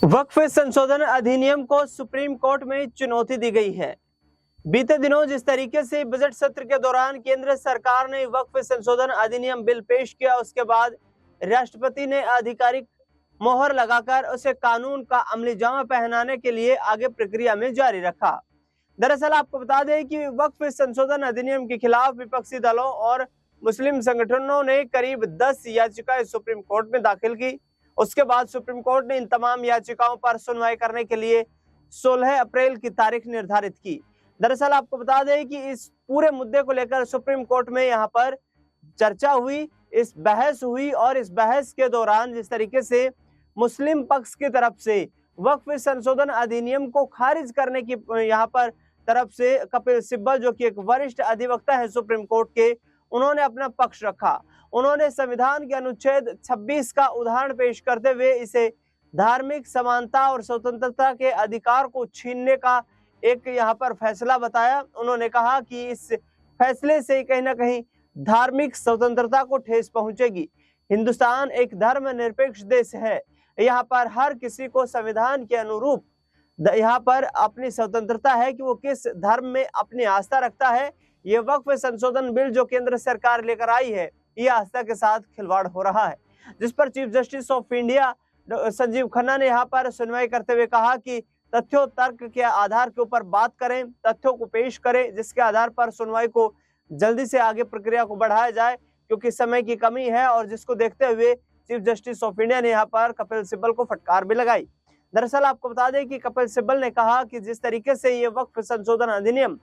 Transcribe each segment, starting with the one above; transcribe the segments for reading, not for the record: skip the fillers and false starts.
वक्फ संशोधन अधिनियम को सुप्रीम कोर्ट में चुनौती दी गई है। बीते दिनों जिस तरीके से बजट सत्र के दौरान केंद्र सरकार ने वक्फ संशोधन अधिनियम बिल पेश किया, उसके बाद राष्ट्रपति ने आधिकारिक मोहर लगाकर उसे कानून का अमली जामा पहनाने के लिए आगे प्रक्रिया में जारी रखा। दरअसल आपको बता दें कि वक्फ संशोधन अधिनियम के खिलाफ विपक्षी दलों और मुस्लिम संगठनों ने करीब 10 याचिकाएं सुप्रीम कोर्ट में दाखिल की। उसके बाद सुप्रीम कोर्ट ने इन तमाम याचिकाओं पर सुनवाई करने के लिए 16 अप्रैल की तारीख निर्धारित की। दरअसल आपको बता दें कि इस पूरे मुद्दे को लेकर सुप्रीम कोर्ट में यहाँ पर चर्चा हुई, इस बहस हुई, और इस बहस के दौरान जिस तरीके से मुस्लिम पक्ष की तरफ से वक्फ संशोधन अधिनियम को खारिज करने की यहाँ पर तरफ से कपिल सिब्बल, जो कि एक वरिष्ठ अधिवक्ता है सुप्रीम कोर्ट के, उन्होंने अपना पक्ष रखा। उन्होंने संविधान के अनुच्छेद 26 का उदाहरण पेश करते हुए इसे धार्मिक समानता और स्वतंत्रता के अधिकार को छीनने का एक यहाँ पर फैसला बताया। उन्होंने कहा कि इस फैसले से कहीं ना कहीं धार्मिक स्वतंत्रता को ठेस पहुंचेगी। हिंदुस्तान एक धर्मनिरपेक्ष देश है, यहाँ पर हर किसी को संविधान के अनुरूप यहाँ पर अपनी स्वतंत्रता है कि वो किस धर्म में अपनी आस्था रखता है। ये वक्फ संशोधन बिल जो केंद्र सरकार लेकर आई है, ये आस्था के साथ खिलवाड़ हो रहा है, जिस पर chief justice of India Sanjeev Khanna ने यहाँ पर सुनवाई करते हुए कहा कि तथ्यों तर्क के आधार के ऊपर बात करें, तथ्यों को पेश करें, जिसके आधार पर सुनवाई को जल्दी से आगे प्रक्रिया को बढ़ाया जाए, क्योंकि समय की कमी है, और जिसको देखते हुए चीफ जस्टिस ऑफ इंडिया ने यहाँ पर कपिल सिब्बल को फटकार भी लगाई। दरअसल आपको बता दें कि कपिल सिब्बल ने कहा कि जिस तरीके से ये वक्फ संशोधन अधिनियम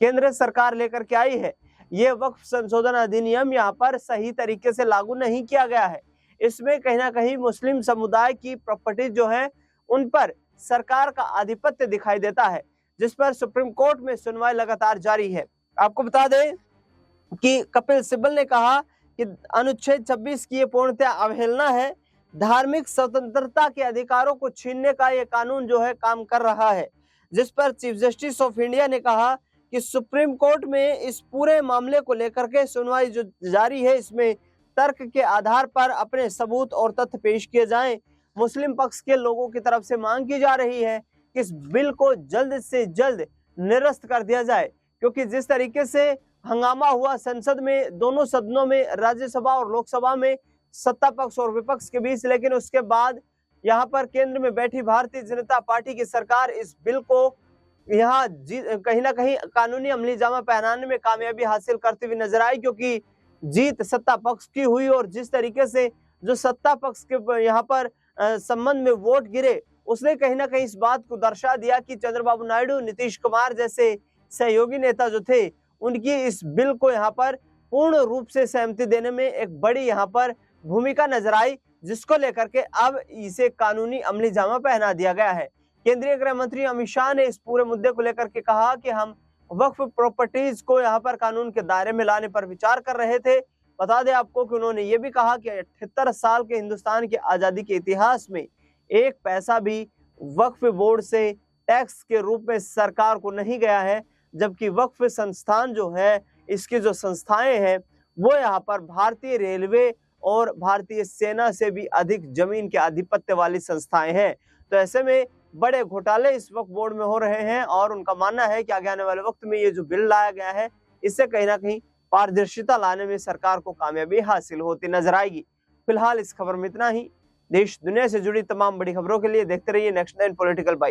केंद्र सरकार लेकर के आई है, ये वक्फ संशोधन अधिनियम यहाँ पर सही तरीके से लागू नहीं किया गया है। इसमें कहीं ना कहीं मुस्लिम समुदाय की प्रॉपर्टी जो है उन पर सरकार का आधिपत्य दिखाई देता है, जिस पर सुप्रीम कोर्ट में सुनवाई लगातार जारी है। आपको बता दें कि कपिल सिब्बल ने कहा कि अनुच्छेद 26 की ये पूर्णतः अवहेलना है। धार्मिक स्वतंत्रता के अधिकारों को छीनने का ये कानून जो है काम कर रहा है, जिस पर चीफ जस्टिस ऑफ इंडिया ने कहा कि सुप्रीम कोर्ट में इस पूरे मामले को लेकर के सुनवाई जो जारी है, इसमें तर्क के आधार पर अपने सबूत और तथ्य पेश किए जाएं। मुस्लिम पक्ष के लोगों की तरफ से मांग की जा रही है कि इस बिल को जल्द से जल्द निरस्त कर दिया जाए, क्योंकि जिस तरीके से हंगामा हुआ संसद में, दोनों सदनों में, राज्यसभा और लोकसभा में, सत्ता पक्ष और विपक्ष के बीच, लेकिन उसके बाद यहाँ पर केंद्र में बैठी भारतीय जनता पार्टी की सरकार इस बिल को यहाँ कहीं ना कहीं कानूनी अमली जामा पहनाने में कामयाबी हासिल करती हुई नजर आई, क्योंकि जीत सत्ता पक्ष की हुई, और जिस तरीके से जो सत्ता पक्ष के यहाँ पर संबंध में वोट गिरे, उसने कहीं ना कहीं इस बात को दर्शा दिया कि चंद्रबाबू नायडू, नीतीश कुमार जैसे सहयोगी नेता जो थे, उनकी इस बिल को यहाँ पर पूर्ण रूप से सहमति देने में एक बड़ी यहाँ पर भूमिका नजर आई, जिसको लेकर के अब इसे कानूनी अमली जामा पहना दिया गया है। केंद्रीय गृह मंत्री अमित शाह ने इस पूरे मुद्दे को लेकर के कहा कि हम वक्फ प्रॉपर्टीज को यहाँ पर कानून के दायरे में लाने पर विचार कर रहे थे। बता दें आपको कि उन्होंने ये भी कहा कि 78 साल के हिंदुस्तान की आज़ादी के इतिहास में एक पैसा भी वक्फ बोर्ड से टैक्स के रूप में सरकार को नहीं गया है, जबकि वक्फ संस्थान जो है, इसकी जो संस्थाएं हैं, वो यहाँ पर भारतीय रेलवे और भारतीय सेना से भी अधिक जमीन के आधिपत्य वाली संस्थाएं हैं। तो ऐसे में बड़े घोटाले इस वक्त बोर्ड में हो रहे हैं, और उनका मानना है कि आगे आने वाले वक्त में ये जो बिल लाया गया है, इससे कहीं ना कहीं पारदर्शिता लाने में सरकार को कामयाबी हासिल होती नजर आएगी। फिलहाल इस खबर में इतना ही। देश दुनिया से जुड़ी तमाम बड़ी खबरों के लिए देखते रहिए नेक्स्ट 9 पॉलिटिकल बाइट।